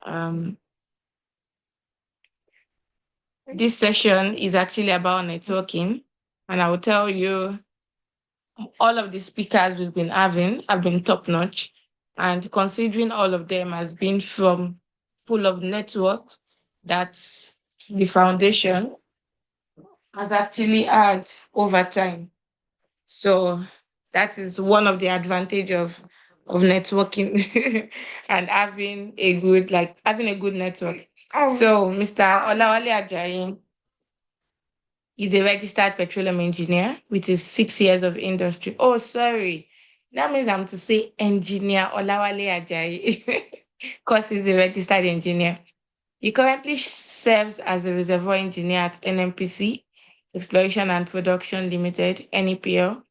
Um, this session is actually about networking, and I will tell you all of the speakers we've been having have been top notch, and considering all of them has been from full of network, that's the foundation has actually had over time. So that is one of the advantage of networking and having a good network. So Mr. Olawale Ajayi is a registered petroleum engineer with his 6 years of industry. Oh, sorry. That means I'm to say engineer Olawale Ajayi because he's a registered engineer. He currently serves as a reservoir engineer at NMPC, Exploration and Production Limited, NEPL,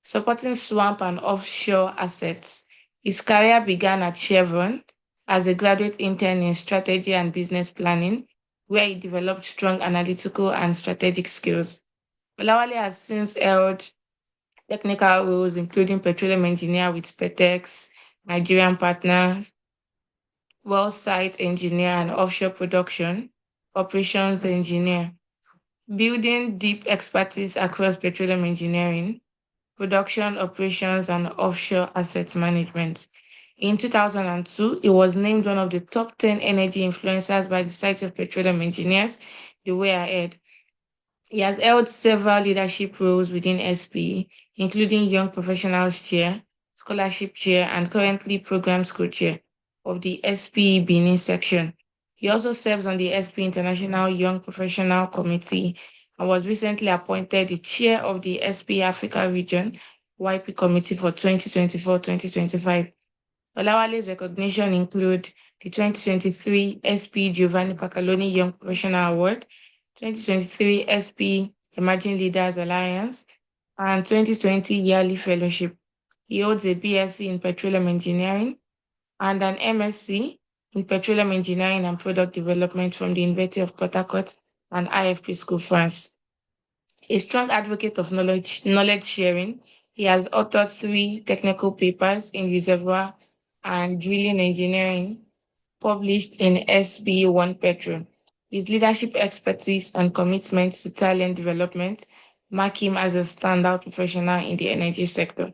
supporting swamp and offshore assets. His career began at Chevron as a graduate intern in strategy and business planning, where he developed strong analytical and strategic skills. Olawale has since held technical roles, including petroleum engineer with Petex, Nigerian partner, well site engineer, and offshore production operations engineer, building deep expertise across petroleum engineering, production operations, and offshore asset management. In 2002, he was named one of the top 10 energy influencers by the site of petroleum engineers, The Way Ahead. He has held several leadership roles within SPE, including Young Professionals Chair, Scholarship Chair, and currently Programs Co-Chair of the SPE Benin section. He also serves on the SPE International Young Professional Committee and was recently appointed the Chair of the SPE Africa Region YP Committee for 2024-2025. Olawale's recognition include the 2023 SP Giovanni Paccaloni Young Professional Award, 2023 SP Emerging Leaders Alliance, and 2020 Yearly Fellowship. He holds a BSc in Petroleum Engineering and an MSc in Petroleum Engineering and Product Development from the University of Port Harcourt and IFP School, France. A strong advocate of knowledge sharing, he has authored 3 technical papers in reservoir and drilling engineering published in SB1 Petro. His leadership expertise and commitment to talent development mark him as a standout professional in the energy sector.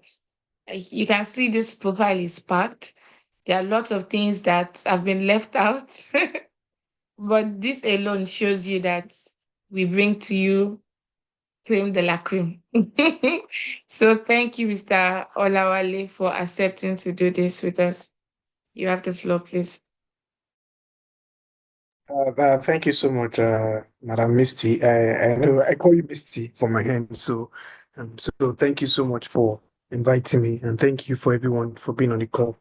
You can see this profile is packed. There are lots of things that have been left out, but this alone shows you that we bring to you creme de la creme. So thank you, Mr. Olawale, for accepting to do this with us. You have the floor, please. Thank you so much, Madam Misty. I know I call you Misty for my hand, so thank you so much for inviting me, and thank you for everyone for being on the call.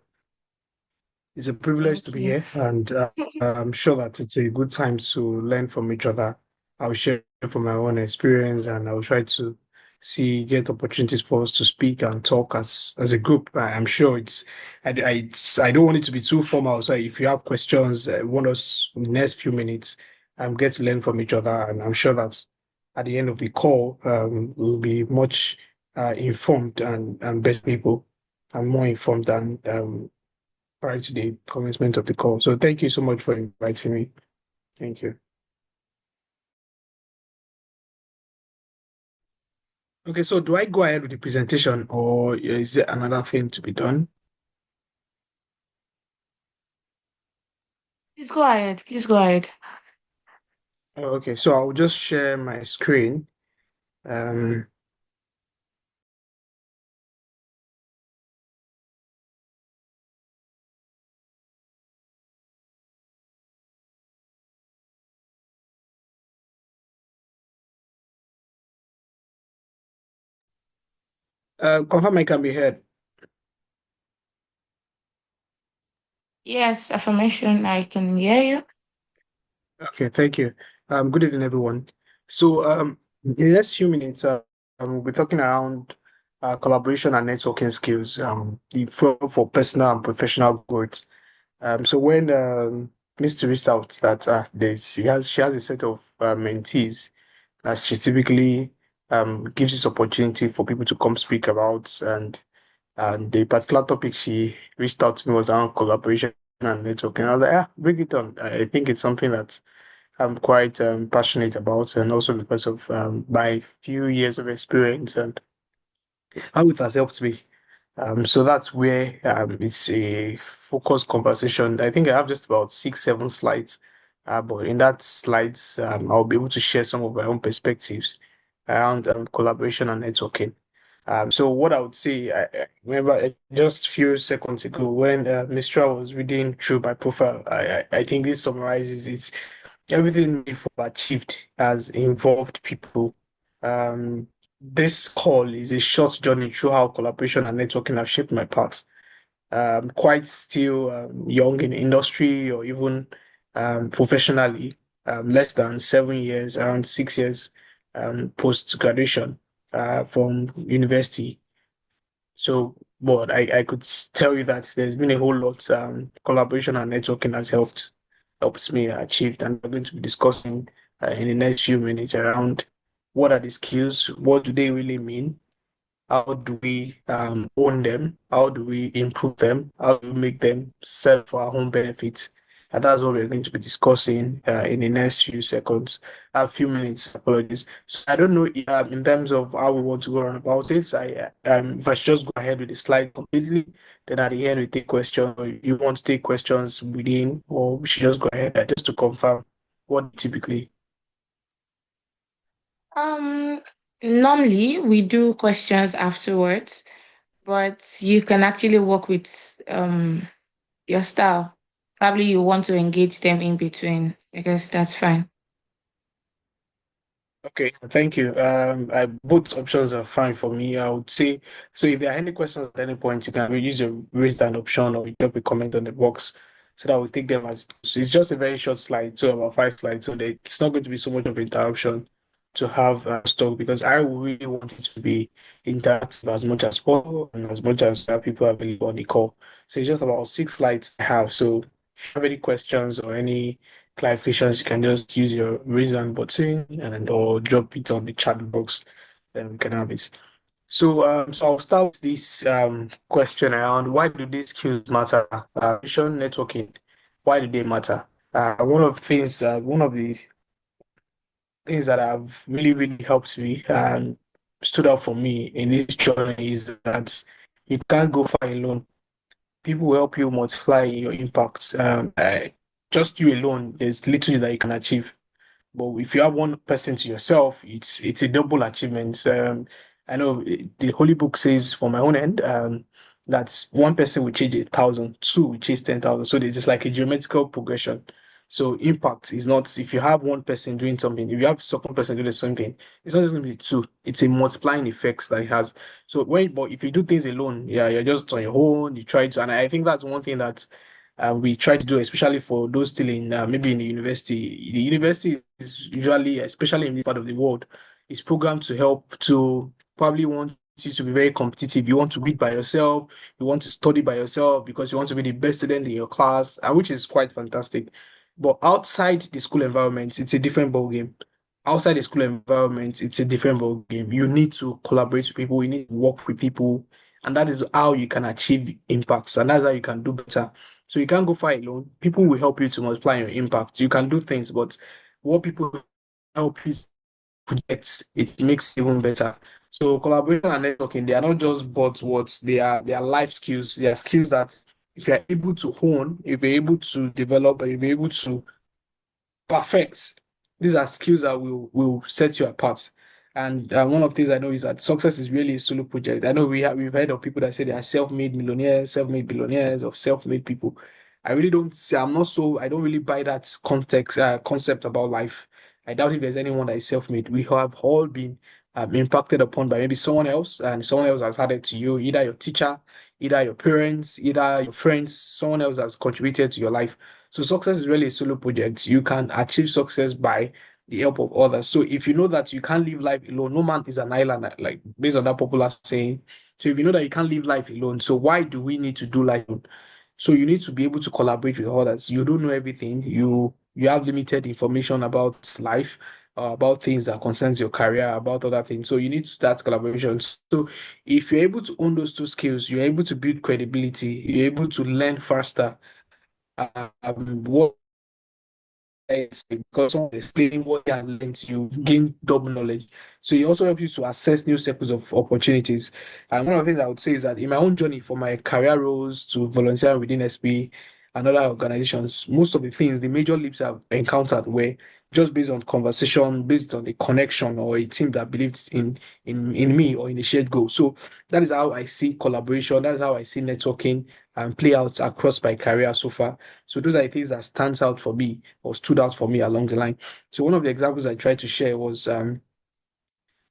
It's a privilege to Thank be you. here, and I'm sure that it's a good time to learn from each other. I'll share from my own experience, and I'll try to get opportunities for us to speak and talk as a group. I'm sure I don't want it to be too formal. So if you have questions, want us in the next few minutes, get to learn from each other, and I'm sure that at the end of the call, we'll be much informed and better people, and more informed than prior to the commencement of the call. So thank you so much for inviting me. Thank you. Okay, so do I go ahead with the presentation, or is there another thing to be done? Please go ahead. Please go ahead. Oh, okay, so I'll just share my screen. Um, Confirm I can be heard. Yes, affirmation. I can hear you. Okay, thank you. Good evening, everyone. So, in the next few minutes, we'll be talking around collaboration and networking skills, the for personal and professional growth. So when Mr. reached out that she has a set of mentees that she typically gives this opportunity for people to come speak about, and the particular topic she reached out to me was around collaboration and networking. I was like, bring it on. I think it's something that I'm quite passionate about, and also because of my few years of experience and how it has helped me. So that's where it's a focused conversation. I think I have just about 6, 7 slides, but in that slides, I'll be able to share some of my own perspectives around collaboration and networking. So what I would say, I remember just a few seconds ago when Mistra was reading through my profile, I think this summarizes it. Everything we've achieved has involved people. Um, this call is a short journey through how collaboration and networking have shaped my path. Quite still young in industry or even professionally, less than 7 years, around 6 years post graduation from university. So, but I could tell you that there's been a whole lot collaboration and networking has helped me achieve, and we're going to be discussing in the next few minutes around what are the skills, what do they really mean, how do we own them, how do we improve them, how do we make them serve for our own benefits, and that's what we're going to be discussing in the next few seconds, a few minutes. Apologies. So I don't know in terms of how we want to go on about it. If I should just go ahead with the slide completely, then at the end we take questions. Or you want to take questions within, or we should just go ahead just to confirm what typically. Um, Normally we do questions afterwards, but you can actually work with your style. Probably you want to engage them in between. I guess that's fine. Okay, thank you. Both options are fine for me. I would say so. If there are any questions at any point, you can use your raise hand option or you drop a comment on the box so that we'll take them as so it's just a very short slide, so about 5 slides. So that it's not going to be so much of interruption to have stock because I really want it to be interactive as much as possible and as much as people are available on the call. So it's just about 6 slides I have. So if you have any questions or any clarifications, you can just use your raise hand button and or drop it on the chat box, then we can have it. So I'll start with this question around why do these skills matter? Mission networking, why do they matter? One of the things that have really helped me and stood out for me in this journey is that you can't go far alone. People will help you multiply your impact. Just you alone, there's little that you can achieve. But if you have one person to yourself, it's a double achievement. I know the Holy Book says, for my own end, that one person will change 1,000, two will change 10,000. So there's just like a geometrical progression. So impact is not if you have one person doing something, if you have second person doing something, it's not just going to be two. It's a multiplying effect that it has. So but if you do things alone, yeah, you're just on your own. You try to, and I think that's one thing that we try to do, especially for those still in maybe in the university. The university is usually, especially in this part of the world, is programmed to help to probably want you to be very competitive. You want to read by yourself, you want to study by yourself because you want to be the best student in your class, which is quite fantastic. But outside the school environment, it's a different ballgame. Outside the school environment, it's a different ballgame. You need to collaborate with people, you need to work with people, and that is how you can achieve impacts, and that's how you can do better. So you can't go far alone. People will help you to multiply your impact. You can do things, but what people help you project, it makes it even better. So collaboration and networking, they are not just buzzwords, they are life skills. They are skills that if you're able to hone, if you're able to develop, and if you're able to perfect. These are skills that will set you apart. And one of the things I know is that success is really a solo project. I know we've heard of people that say they are self-made millionaires, self-made billionaires, or self-made people. I really don't say I'm not so I don't really buy that concept about life. I doubt if there's anyone that is self-made. We have all been impacted upon by maybe someone else, and someone else has added to you, either your teacher, either your parents, either your friends, someone else has contributed to your life. So success is really a solo project. You can achieve success by the help of others. So if you know that you can't live life alone, no man is an island, like based on that popular saying. So if you know that you can't live life alone, so why do we need to do life alone? So you need to be able to collaborate with others. You don't know everything. You have limited information about life, about things that concerns your career, about other things. So you need to start collaboration. So if you're able to own those two skills, you're able to build credibility. You're able to learn faster what because someone is explaining what they have learned, you gain double knowledge. So it also helps you to assess new circles of opportunities. And one of the things I would say is that in my own journey for my career roles to volunteer within SP and other organizations, most of the things, the major leaps I've encountered were just based on conversation, based on the connection or a team that believed in me or in a shared goal. So that is how I see collaboration. That's how I see networking and play out across my career so far. So those are the things that stands out for me or stood out for me along the line. So one of the examples I tried to share was my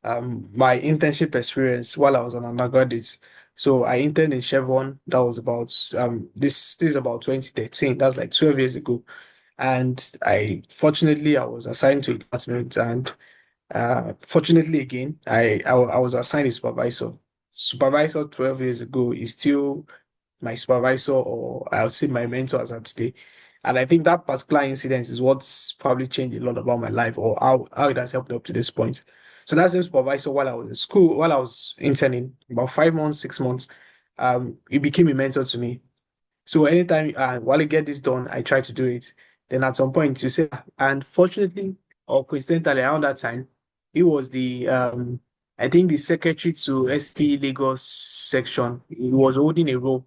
internship experience while I was an undergraduate. So I interned in Chevron. That was about this is about 2013. That's like 12 years ago. And I was assigned to a department, and fortunately again I was assigned a supervisor. Supervisor 12 years ago is still my supervisor, or I would say my mentor as at today. And I think that particular incident is what's probably changed a lot about my life, or how it has helped me up to this point. So that same supervisor, while I was in school, while I was interning, about 5 months, 6 months, he became a mentor to me. So anytime while I get this done, I try to do it. Then at some point you say, and fortunately or coincidentally around that time, he was the I think the secretary to SP Lagos section. He was holding a role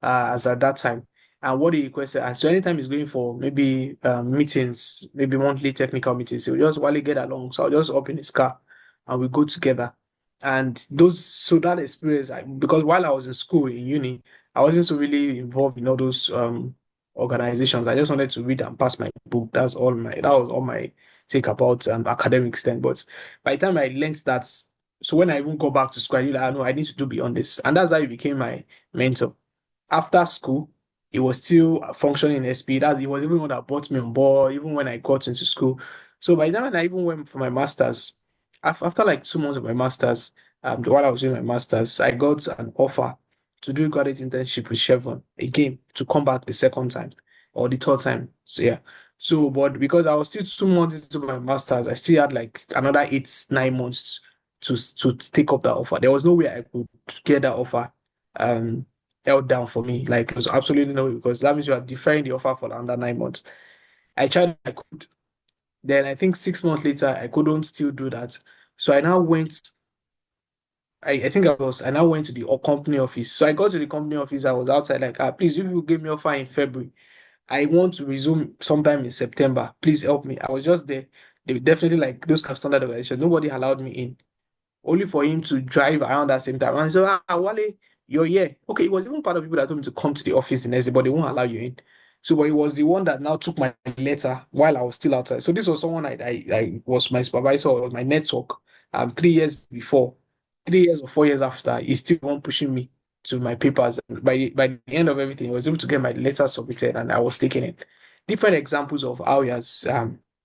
as at that time. And what he requested, and so anytime he's going for maybe meetings, maybe monthly technical meetings, he'll just while get along. So I'll just hop in his car and we go together. And so that experience, because while I was in school in uni, I wasn't so really involved in all those organizations. I just wanted to read and pass my book. That was all my take about academics then. But by the time I learned that, so when I even go back to school, I knew that I know I need to do beyond this. And that's how he became my mentor. After school, he was still functioning in SP. That he was even one that brought me on board, even when I got into school. So by the time I even went for my master's, after like 2 months of my master's, while I was doing my master's, I got an offer to do a graduate internship with Chevron again to come back the second time or the third time. So yeah. So, but because I was still 2 months into my master's, I still had like another 8, 9 months to take up that offer. There was no way I could get that offer um held down for me. Like it was absolutely no way, because that means you are deferring the offer for under 9 months. I tried, I could. Then I think 6 months later, I couldn't still do that. So I now went I now went to the company office. So I got to the company office. I was outside, like, please, if you give me offer in February, I want to resume sometime in September. Please help me. I was just there. They were definitely like those kind of standard organizations. Nobody allowed me in. Only for him to drive around that same time. And so, Wale, you're here. Okay, it was even part of people that told me to come to the office the next day, but they won't allow you in. So, but he was the one that now took my letter while I was still outside. So this was someone I was my supervisor or my network 3 years before, 3 years or 4 years after, he's still one pushing me to my papers. By the end of everything, I was able to get my letter submitted and I was taking it. Different examples of how he has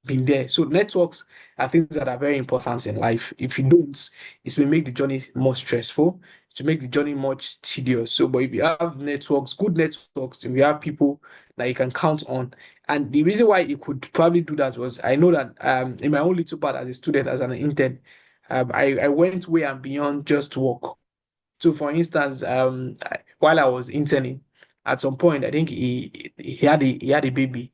been there. So networks are things that are very important in life. If you don't, it may make the journey more stressful, to make the journey much tedious. So, but if you have networks, good networks, if you have people that you can count on, and the reason why you could probably do that was I know that in my own little part as a student, as an intern, I went way and beyond just work. So, for instance, while I was interning, at some point, I think he had a baby,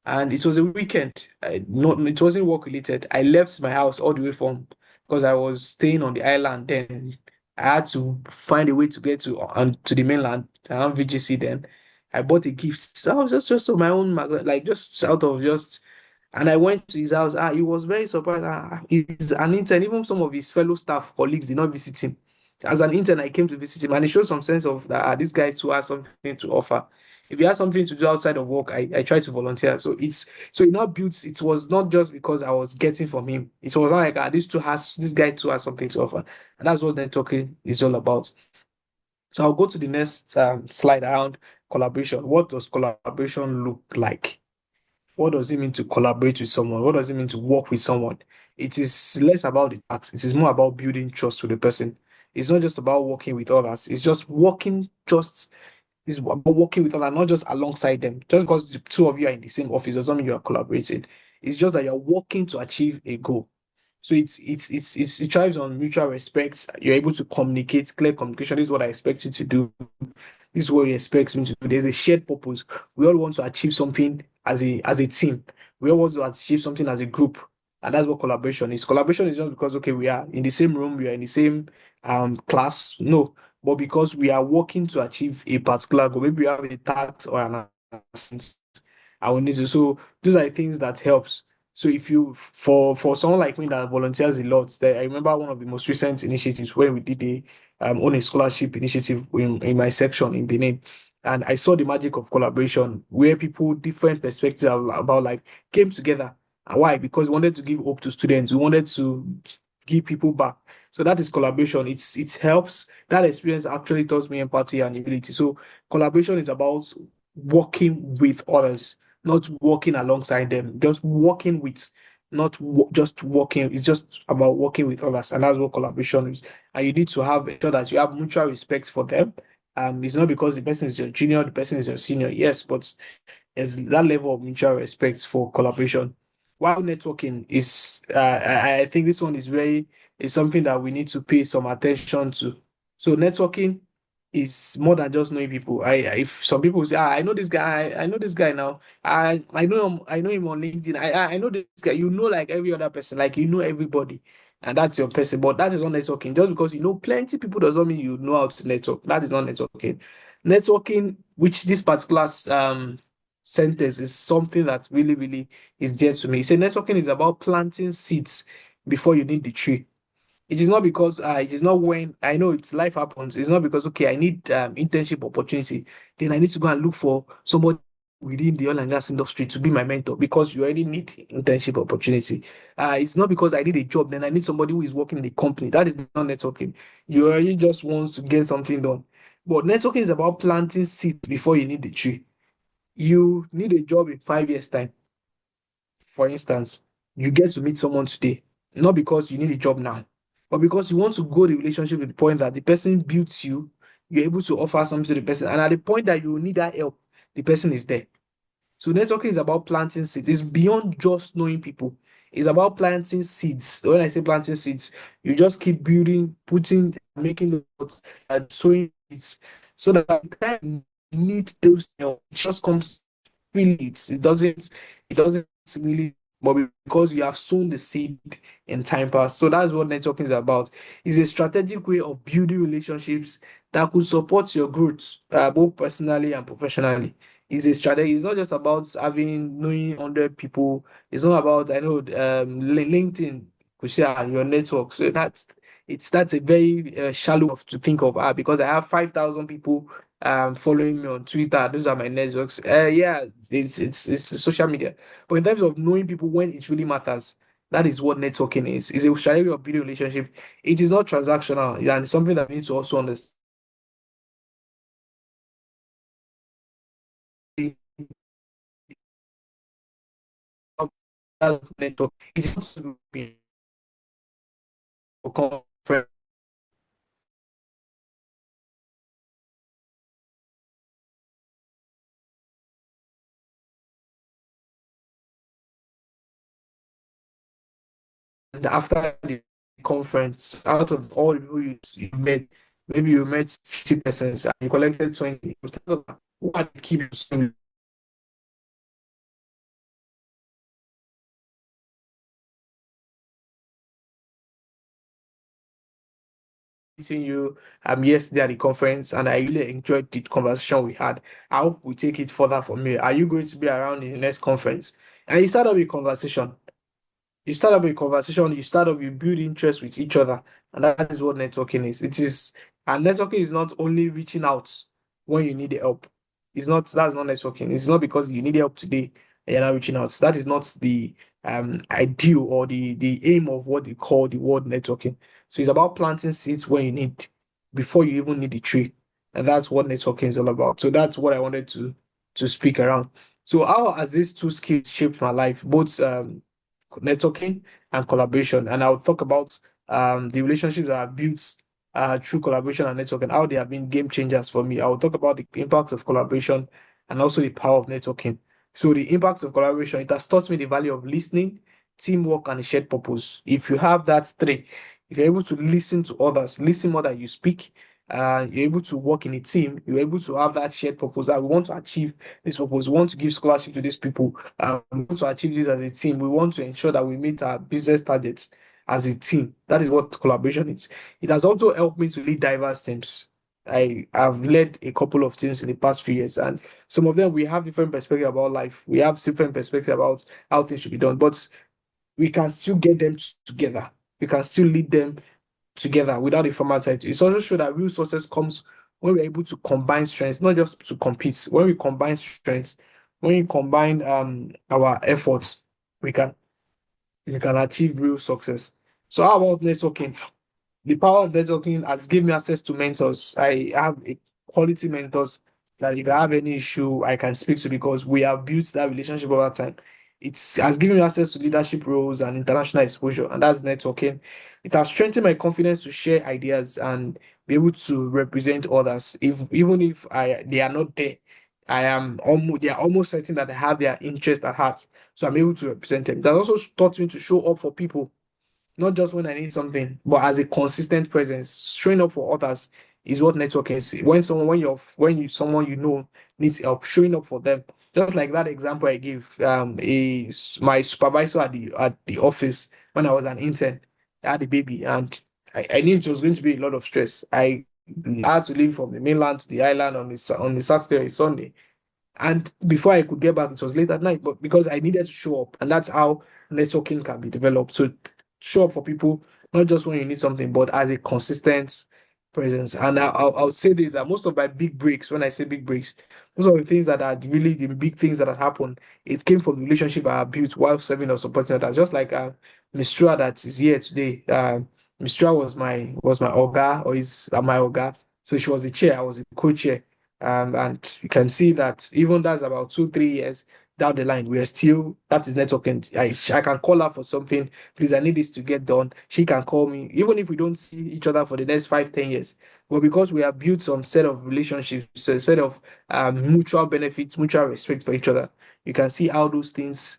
and it was a weekend. No, it wasn't work related. I left my house all the way from because I was staying on the island. Then I had to find a way to get to the mainland around VGC. Then I bought a gift. So I was just on my own, like just out of just. And I went to his house. He was very surprised. He's an intern. Even some of his fellow staff colleagues did not visit him. As an intern, I came to visit him, and it showed some sense of that this guy too has something to offer. If you have something to do outside of work, I try to volunteer. So it now built. It was not just because I was getting from him. It was not like this guy too has something to offer, and that's what networking is all about. So I'll go to the next slide around collaboration. What does collaboration look like? What does it mean to collaborate with someone? What does it mean to work with someone? It is less about the task. It is more about building trust with the person. It's not just about working with others. It's just working just is about working with others, not just alongside them. Just because the two of you are in the same office doesn't mean you are collaborating. It's just that you're working to achieve a goal. So it thrives on mutual respect. You're able to communicate, clear communication. This is what I expect you to do. This is what you expect me to do. There's a shared purpose. We all want to achieve something as a team. We all want to achieve something as a group. And that's what collaboration is. Collaboration is not because okay, we are in the same room, we are in the same class. No, but because we are working to achieve a particular goal. Maybe we have a task or an assignment and we need to. So those are the things that helps. So if you for someone like me that volunteers a lot, I remember one of the most recent initiatives when we did a on a scholarship initiative in my section in Benin. And I saw the magic of collaboration where people, different perspectives about life came together. And why? Because we wanted to give hope to students. We wanted to give people back. So that is collaboration. It helps. That experience actually taught me empathy and ability. So collaboration is about working with others, not working alongside them, just working with, not just working. It's just about working with others, and that's what collaboration is. And you need to have ensure that you have mutual respect for them. It's not because the person is your junior, the person is your senior. Yes, but there's that level of mutual respect for collaboration. While networking is, I think this one is something that we need to pay some attention to. So networking is more than just knowing people. If some people say, I know this guy, I know this guy now. I know him on LinkedIn. I know this guy. You know, like every other person, like you know everybody, and that's your person. But that is not networking. Just because you know plenty people does not mean you know how to network. That is not networking. Networking, which this particular sentence is something that really, really is dear to me. He said networking is about planting seeds before you need the tree. It is not because it is not when I know it's life happens. It's not because okay, I need internship opportunity. Then I need to go and look for somebody within the oil and gas industry to be my mentor because you already need internship opportunity. It's not because I need a job, then I need somebody who is working in the company. That is not networking. You already just want to get something done. But networking is about planting seeds before you need the tree. You need a job in 5 years' time. For instance, you get to meet someone today, not because you need a job now, but because you want to grow the relationship to the point that the person builds you, you're able to offer something to the person. And at the point that you need that help, the person is there. So networking is about planting seeds. It's beyond just knowing people. It's about planting seeds. When I say planting seeds, you just keep building, putting, making the pots, sowing seeds, so that by the time you need those help, it just comes freely. It doesn't really, but because you have sown the seed in time past. So that's what networking is about. It's a strategic way of building relationships that could support your growth, both personally and professionally. It's a strategy. It's not just about having knowing 100 people. It's not about I know LinkedIn could share your network. So that's a very shallow of to think of because I have 5,000 people following me on Twitter. Those are my networks. Yeah, it's social media. But in terms of knowing people when it really matters, that is what networking is. It's a strategy of building relationship. It is not transactional, and it's something that we need to also understand. That network. It's not to be a conference. And after the conference, out of all the people you met, maybe you met 50 persons and you collected 20. You talk about who are the key people meeting you yesterday at the conference, and I really enjoyed the conversation we had. I hope we take it further from here. Are you going to be around in the next conference? And you start up a conversation. You start up, you build interest with each other. And that is what networking is. And networking is not only reaching out when you need help. That's not networking. It's not because you need help today and you're not reaching out. That is not the ideal or the aim of what they call the word networking. So it's about planting seeds when you need, before you even need the tree. And that's what networking is all about. So that's what I wanted to speak around. So how has these two skills shaped my life? Both networking and collaboration. And I'll talk about the relationships that I've built through collaboration and networking, how they have been game changers for me. I'll talk about the impacts of collaboration and also the power of networking. So the impacts of collaboration, it has taught me the value of listening, teamwork, and a shared purpose. If you have that three, if you're able to listen to others, listen more than you speak, you're able to work in a team, you're able to have that shared purpose. And we want to achieve this purpose. We want to give scholarship to these people. We want to achieve this as a team. We want to ensure that we meet our business targets as a team. That is what collaboration is. It has also helped me to lead diverse teams. I have led a couple of teams in the past few years, and some of them we have different perspective about life. We have different perspective about how things should be done, but we can still get them together. We can still lead them together without a formal title. It's also true that real success comes when we're able to combine strengths, not just to compete. When we combine strengths, when we combine our efforts, we can achieve real success. So how about networking? The power of networking has given me access to mentors. I have a quality mentors that if I have any issue, I can speak to because we have built that relationship over time. It has given me access to leadership roles and international exposure, and that's networking. It has strengthened my confidence to share ideas and be able to represent others. If even if they are not there, I am almost they are almost certain that I have their interest at heart. So I'm able to represent them. That also taught me to show up for people not just when I need something, but as a consistent presence. Showing up for others is what networking is. When someone you know needs help, showing up for them. Just like that example I gave, my supervisor at the office when I was an intern, I had a baby, and I knew it was going to be a lot of stress. I had to leave from the mainland to the island on the Saturday or Sunday, and before I could get back, it was late at night. But because I needed to show up, and that's how networking can be developed. So show up for people, not just when you need something, but as a consistent presence. And I'll say this that most of my big breaks, when I say big breaks, most of the things that are really the big things that had happened, it came from the relationship I built while serving or supporting others. Just like Miss Chua that is here today. Miss Chua was my Oga, or is my Oga. So she was the chair, I was the co-chair. And you can see that even that's about 2, 3 years down the line, we are still that is networking. I can call her for something. Please, I need this to get done. She can call me, even if we don't see each other for the next 5, 10 years. But because we have built some set of relationships, a set of mutual benefits, mutual respect for each other, you can see how those things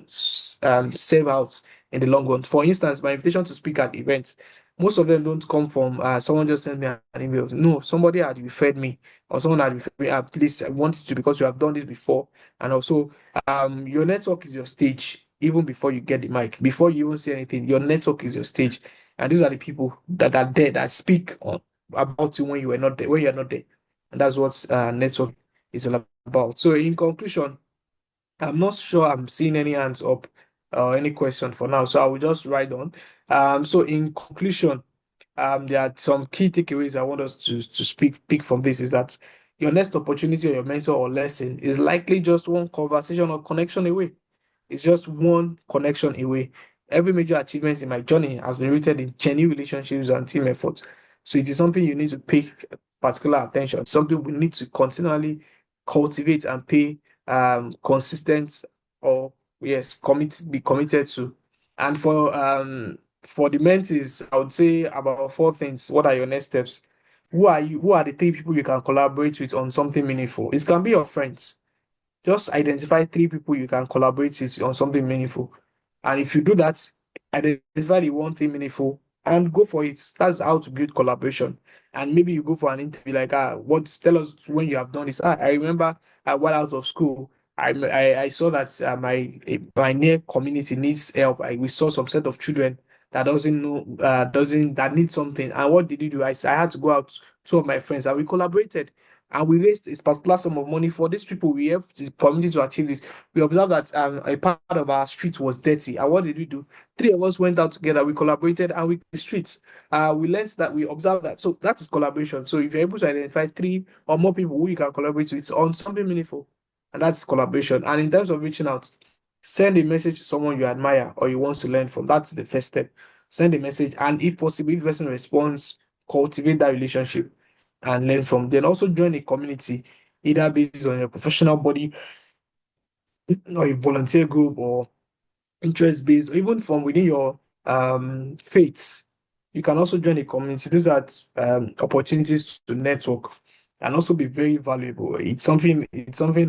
save out in the long run. For instance, my invitation to speak at events, most of them don't come from someone just sent me an email. No, somebody had referred me, or someone had referred me. Please, I wanted to because you have done this before, and also your network is your stage. Even before you get the mic, before you even say anything, your network is your stage, and these are the people that are there that speak about you when you are not there, when you are not there, and that's what network is all about. So, in conclusion, I'm not sure I'm seeing any hands up or any question for now, so I will just write on. So in conclusion, there are some key takeaways I want us to pick from this is that your next opportunity or your mentor or lesson is likely just one conversation or connection away. It's just one connection away. Every major achievement in my journey has been rooted in genuine relationships and team efforts. So it is something you need to pay particular attention, something we need to continually cultivate and pay consistent or yes, be committed to. And for the mentees, I would say about four things. What are your next steps? Who are you? Who are the three people you can collaborate with on something meaningful? It can be your friends. Just identify three people you can collaborate with on something meaningful. And if you do that, identify the one thing meaningful and go for it. That's how to build collaboration. And maybe you go for an interview like, tell us when you have done this. I remember while out of school, I saw that my near community needs help. We saw some set of children that doesn't know doesn't that need something. And what did you do? I had to go out, two of my friends, and we collaborated, and we raised a particular sum of money for these people. We helped the community to achieve this. We observed that a part of our street was dirty. And what did we do? Three of us went out together, we collaborated, and we the streets. We learned that, we observed that. So that is collaboration. So if you're able to identify three or more people who you can collaborate with on something meaningful, and that's collaboration. And in terms of reaching out, send a message to someone you admire or you want to learn from. That's the first step. Send a message, and if possible, if the person responds, cultivate that relationship and learn from. Then also join a community, either based on your professional body or a volunteer group or interest based, or even from within your faiths. You can also join a community. Those are opportunities to network and also be very valuable. It's something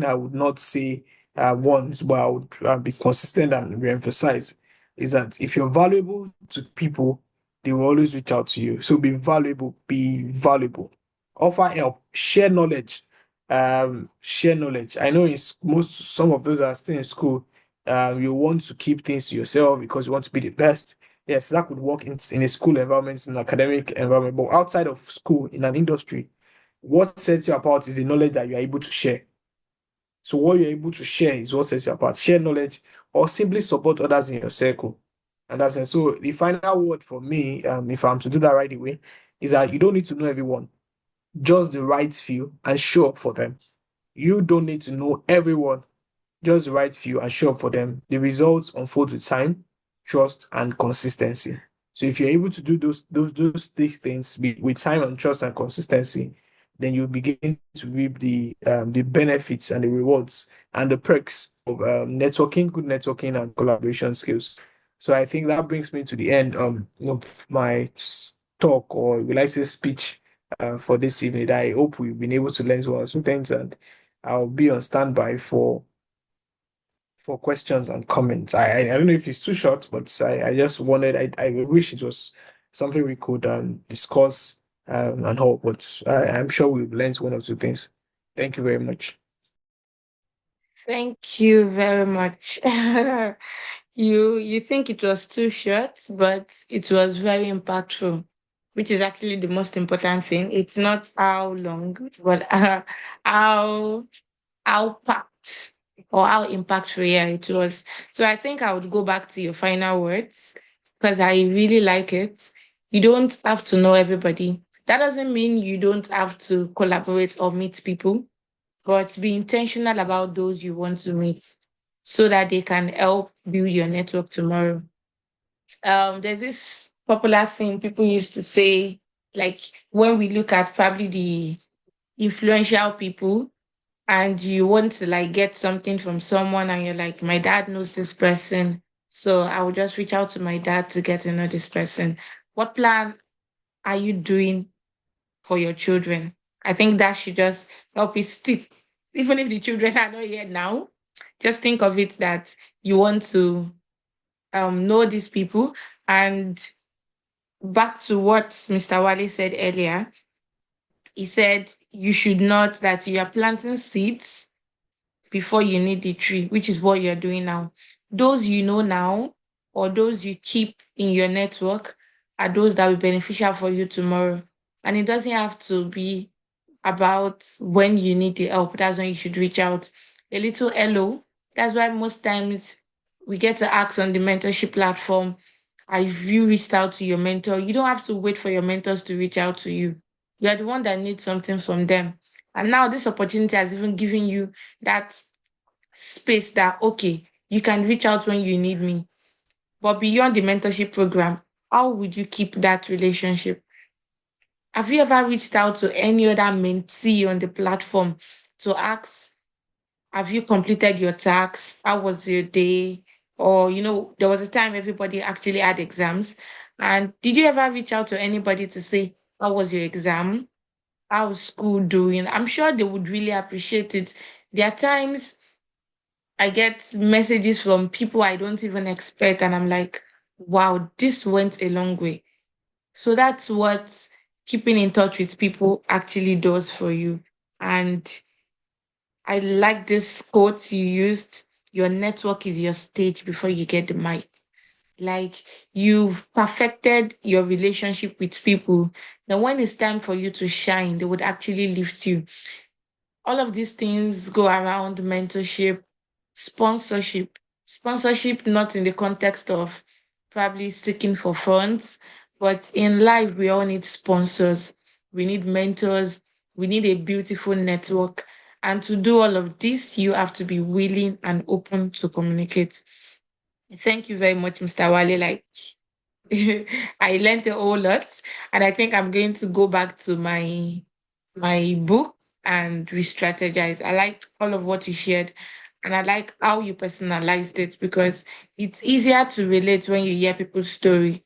I would not say once, but I would be consistent and re-emphasize. is that if you're valuable to people, they will always reach out to you. So be valuable, be valuable. Offer help, share knowledge. Share knowledge. I know most some of those are still in school. You want to keep things to yourself because you want to be the best. Yes, that could work in a school environment, in an academic environment, but outside of school, in an industry, what sets you apart is the knowledge that you are able to share. So what you're able to share is what sets you apart. Share knowledge or simply support others in your circle. And that's it. So the final word for me, if I'm to do that right away, is that you don't need to know everyone, just the right few, and show up for them. You don't need to know everyone, just the right few, and show up for them. The results unfold with time, trust, and consistency. So if you're able to do those three things with time and trust and consistency, then you begin to reap the benefits and the rewards and the perks of networking, good networking, and collaboration skills. So I think that brings me to the end of my talk, or will I say speech, for this evening. I hope we've been able to learn one or two things, and I'll be on standby for questions and comments. I don't know if it's too short, but I just wanted, I wish it was something we could discuss and all, but I'm sure we've learned one or two things. Thank you very much. Thank you very much. You think it was too short, but it was very impactful, which is actually the most important thing. It's not how long, but how how packed or how impactful, yeah, it was. So I think I would go back to your final words because I really like it. You don't have to know everybody. That doesn't mean you don't have to collaborate or meet people, but be intentional about those you want to meet so that they can help build your network tomorrow. There's this popular thing people used to say, like when we look at probably the influential people and you want to like get something from someone and you're like, my dad knows this person. So I will just reach out to my dad to get to know this person. What plan are you doing for your children? I think that should just help it stick. Even if the children are not here now, just think of it that you want to know these people. And back to what Mr. Wale said earlier, he said you should not that you are planting seeds before you need the tree, which is what you're doing now. Those you know now or those you keep in your network are those that will be beneficial for you tomorrow. And it doesn't have to be about when you need the help. That's when you should reach out. A little hello. That's why most times we get to ask on the mentorship platform, have you reached out to your mentor? You don't have to wait for your mentors to reach out to you. You're the one that needs something from them. And now this opportunity has even given you that space that, okay, you can reach out when you need me. But beyond the mentorship program, how would you keep that relationship? Have you ever reached out to any other mentee on the platform to ask, have you completed your tasks? How was your day? Or, there was a time everybody actually had exams. And did you ever reach out to anybody to say, how was your exam? How's school doing? I'm sure they would really appreciate it. There are times I get messages from people I don't even expect, and I'm like, wow, this went a long way. So that's what keeping in touch with people actually does for you. And I like this quote you used, your network is your stage before you get the mic. Like you've perfected your relationship with people. Then when it's time for you to shine, they would actually lift you. All of these things go around mentorship, sponsorship. Sponsorship, not in the context of probably seeking for funds, but in life, we all need sponsors. We need mentors. We need a beautiful network. And to do all of this, you have to be willing and open to communicate. Thank you very much, Mr. Wale. Like, I learned a whole lot, and I think I'm going to go back to my book and re-strategize. I liked all of what you shared, and I like how you personalized it because it's easier to relate when you hear people's story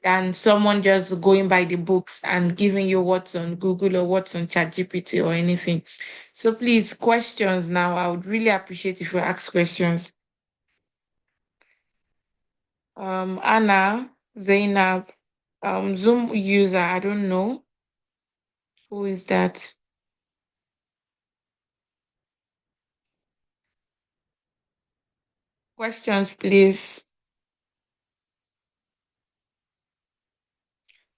than someone just going by the books and giving you what's on Google or what's on ChatGPT or anything. So please, questions now. I would really appreciate if you ask questions. Anna, Zainab, Zoom user, I don't know. Who is that? Questions, please.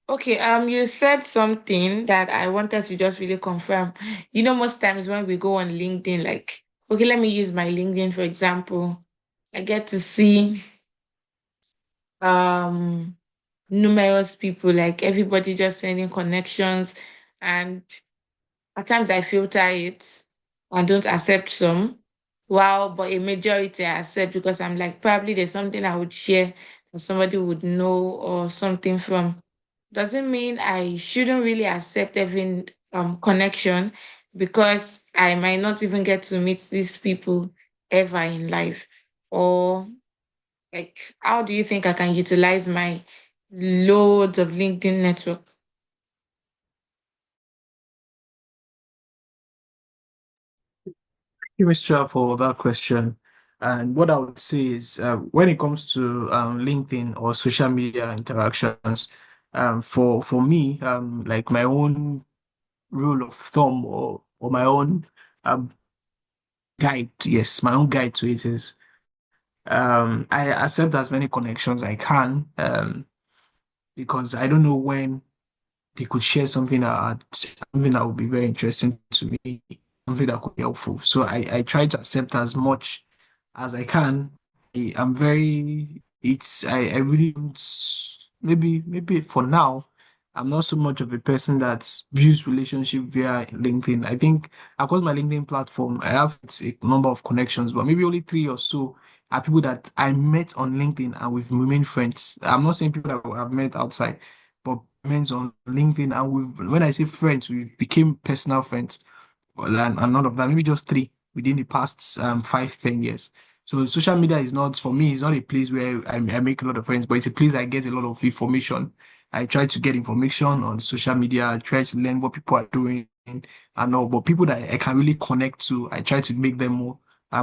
Okay, you said something that I wanted to just really confirm. You know, most times when we go on LinkedIn, like, okay, let me use my LinkedIn for example. I get to see um numerous people, like everybody just sending connections, and at times I filter it and don't accept some. Wow, but a majority I accept because I'm like, probably there's something I would share that somebody would know or something from. Doesn't mean I shouldn't really accept every connection, because I might not even get to meet these people ever in life. Or like, how do you think I can utilize my loads of LinkedIn network? You, Mr. for that question. And what I would say is, when it comes to LinkedIn or social media interactions, for me, like my own rule of thumb or my own um, guide, yes, my own guide to it is, I accept as many connections I can, because I don't know when they could share something that would be very interesting to me, something that could be helpful. So I try to accept as much as I can. I'm very I really don't, maybe for now I'm not so much of a person that views relationship via LinkedIn. I think across my LinkedIn platform I have a number of connections, but maybe only three or so are people that I met on LinkedIn and we've remained friends. I'm not saying people that I've met outside, but friends on LinkedIn, and when I say friends, we became personal friends. Well, and none of that, maybe just three within the past 5, 10 years. So social media is not, for me, it's not a place where I make a lot of friends, but it's a place I get a lot of information. I try to get information on social media. I try to learn what people are doing and all. But people that I can really connect to, I try to make them more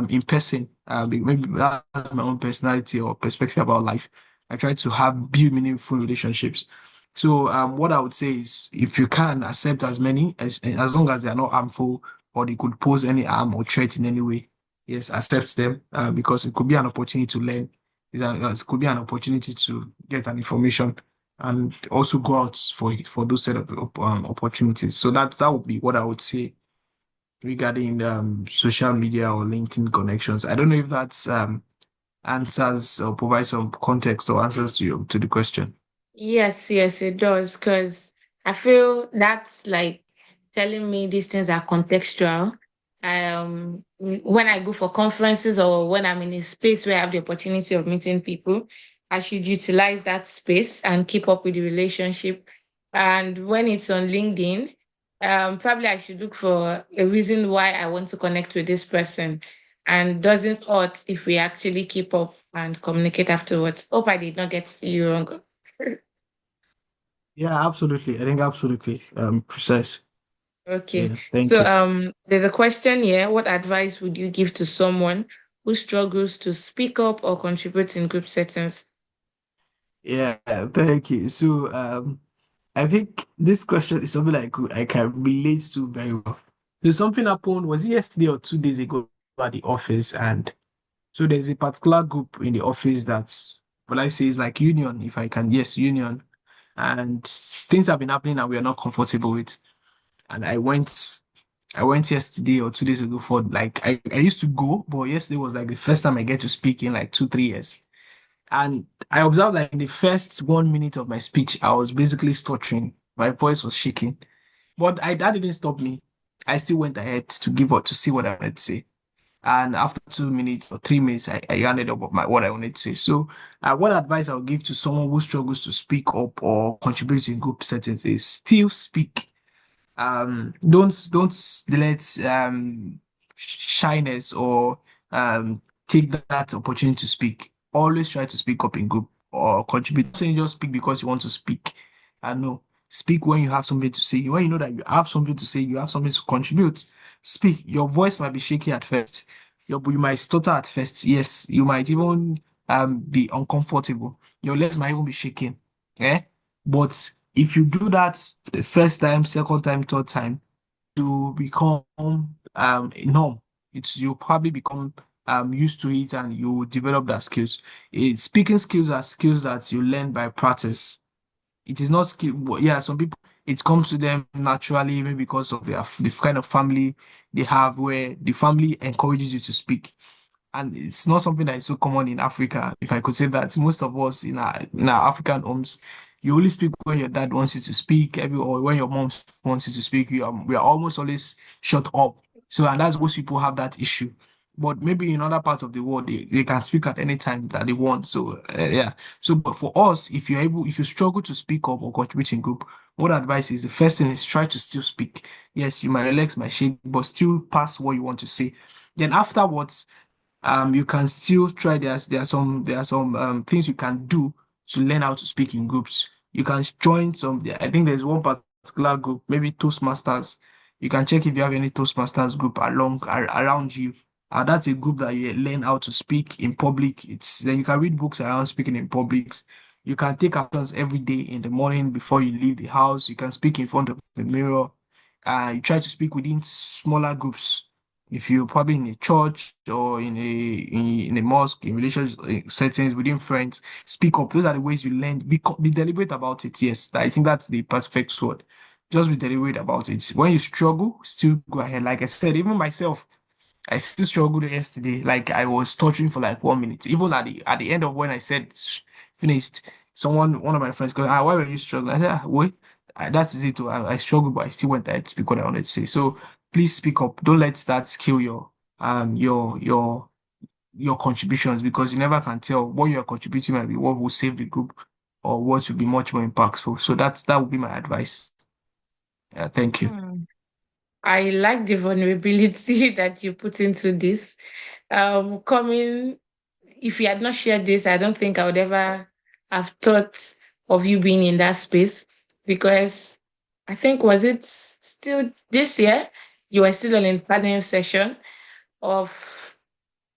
in person. Maybe that's my own personality or perspective about life. I try to have build meaningful relationships. So what I would say is, if you can accept as many as long as they are not harmful or they could pose any harm or threat in any way, yes, accept them, because it could be an opportunity to learn. It could be an opportunity to get an information and also go out for those set of opportunities. So that would be what I would say regarding social media or LinkedIn connections. I don't know if that's answers or provides some context or answers to the question. Yes, yes, it does. Because I feel that's like telling me these things are contextual. When I go for conferences or when I'm in a space where I have the opportunity of meeting people, I should utilize that space and keep up with the relationship. And when it's on LinkedIn, probably I should look for a reason why I want to connect with this person, and doesn't hurt if we actually keep up and communicate afterwards. Hope I did not get you wrong. Yeah, absolutely. I think absolutely precise. Okay. Yeah, thank So you. there's a question here. What advice would you give to someone who struggles to speak up or contribute in group settings? Yeah, thank you. So I think this question is something I can relate to very well. So something happened, was it yesterday or 2 days ago at the office? And so there's a particular group in the office that's, well, I say is like union, if I can, yes, union. And things have been happening and we are not comfortable with. And I went yesterday or 2 days ago for like I used to go, but yesterday was like the first time I get to speak in like 2, 3 years. And I observed that in the first 1 minute of my speech, I was basically stuttering. My voice was shaking. But that didn't stop me. I still went ahead to give up to see what I wanted to say. And after 2 minutes or 3 minutes, I ended up with what I wanted to say. So, what advice I would give to someone who struggles to speak up or contribute in group settings is still speak. Don't let shyness or take that opportunity to speak. Always try to speak up in group or contribute. Not saying just speak because you want to speak. I know. Speak when you have something to say. When you know that you have something to say, you have something to contribute. Speak. Your voice might be shaky at first. You might stutter at first. Yes, you might even be uncomfortable. your legs might even be shaking. Eh? But if you do that the first time, second time, third time, to become norm. You probably become used to it and you develop that skills. Speaking skills are skills that you learn by practice. It is not skill. Yeah, some people it comes to them naturally, maybe because of the kind of family they have, where the family encourages you to speak. And it's not something that is so common in Africa. If I could say that, most of us in our African homes, you only speak when your dad wants you to speak, or when your mom wants you to speak. We are almost always shut up. So, and that's most people have that issue. But maybe in other parts of the world, they can speak at any time that they want. So, yeah. So, but for us, if you struggle to speak up or contribute in group, what advice is the first thing is try to still speak. Yes, you might relax, might shake, but still pass what you want to say. Then afterwards, you can still try. There are some things you can do to learn how to speak in groups. You can join some. I think there's one particular group, maybe Toastmasters. You can check if you have any Toastmasters group around you. That's a group that you learn how to speak in public. It's then you can read books around speaking in publics. You can take actions every day in the morning before you leave the house. You can speak in front of the mirror. You try to speak within smaller groups. If you're probably in a church or in a mosque, in religious settings, within friends, speak up. Those are the ways you learn. Be deliberate about it. Yes, I think that's the perfect word. Just be deliberate about it. When you struggle, still go ahead. Like I said, even myself, I still struggled yesterday. Like I was torturing for like 1 minute. Even at the end of when I said finished, one of my friends goes, why were you struggling? I said, wait, that's easy to. I struggled, but I still went ahead to speak what I wanted to say. So please speak up. Don't let that kill your contributions, because you never can tell what you are contributing might be what will save the group or what will be much more impactful. So that would be my advice. Thank you. Hmm. I like the vulnerability that you put into this. Coming, if you had not shared this, I don't think I would ever have thought of you being in that space, because I think, was it still this year, you were still on a panel session of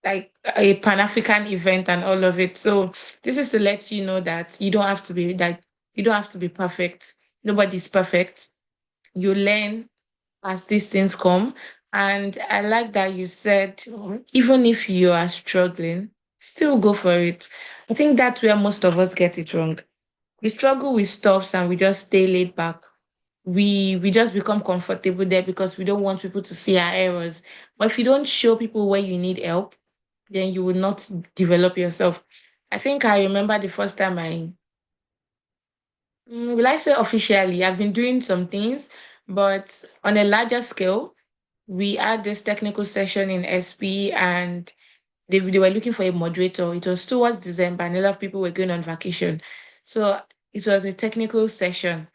like a Pan-African event and all of it. So this is to let you know that you don't have to be perfect. Nobody's perfect. You learn as these things come. And I like that you said, even if you are struggling, still go for it. I think that's where most of us get it wrong. We struggle with stuffs and we just stay laid back. We just become comfortable there because we don't want people to see our errors. But if you don't show people where you need help, then you will not develop yourself. I think I remember the first time will I say officially, I've been doing some things, but on a larger scale, we had this technical session in SP, and they were looking for a moderator. It was towards December and a lot of people were going on vacation. So it was a technical session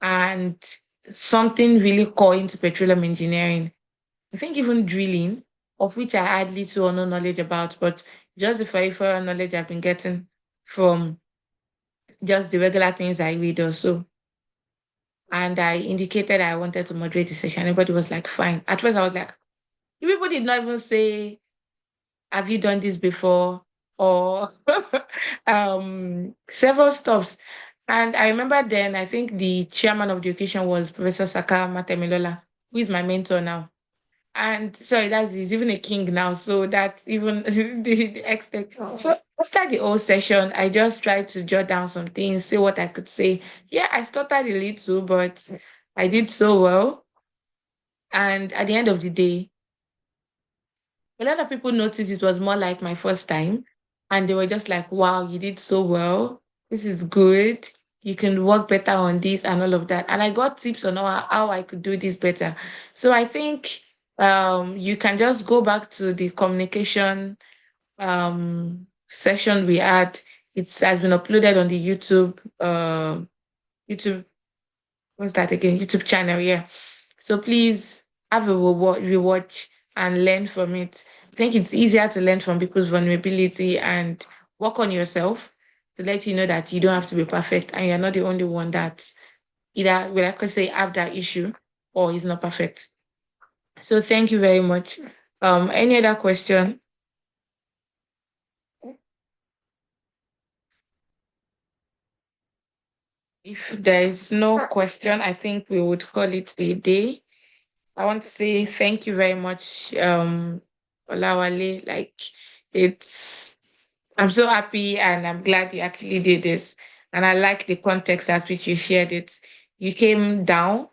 and something really core into petroleum engineering. I think even drilling, of which I had little or no knowledge about, but just the peripheral knowledge I've been getting from just the regular things I read or so. And I indicated I wanted to moderate the session. Everybody was like, fine. At first, I was like, people did not even say, have you done this before? Or several stops. And I remember then, I think the chairman of the occasion was Professor Saka Matemilola, who is my mentor now. And sorry, he's even a king now. So that's even the extent. So after the whole session, I just tried to jot down some things, see what I could say. Yeah, I stuttered a little, but I did so well. And at the end of the day, a lot of people noticed it was more like my first time. And they were just like, wow, you did so well. This is good. You can work better on this and all of that. And I got tips on how I could do this better. So I think you can just go back to the communication session we had. It has been uploaded on the YouTube, what's that again? YouTube channel, yeah. So please have a rewatch and learn from it. I think it's easier to learn from people's vulnerability and work on yourself to let you know that you don't have to be perfect and you're not the only one that either, well, I could say, have that issue or is not perfect. So thank you very much. Any other question? If there is no question, I think we would call it a day. I want to say thank you very much, Olawale. Like, it's I'm so happy and I'm glad you actually did this. And I like the context at which you shared it. You came down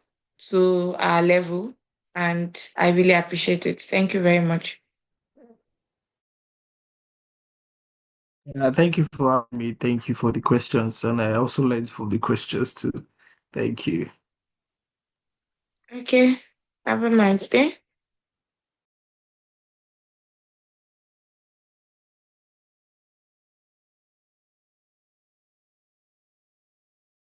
to our level, and I really appreciate it. Thank you very much. Thank you for having me. Thank you for the questions. And I also learned from the questions too. Thank you. Okay. Have a nice day.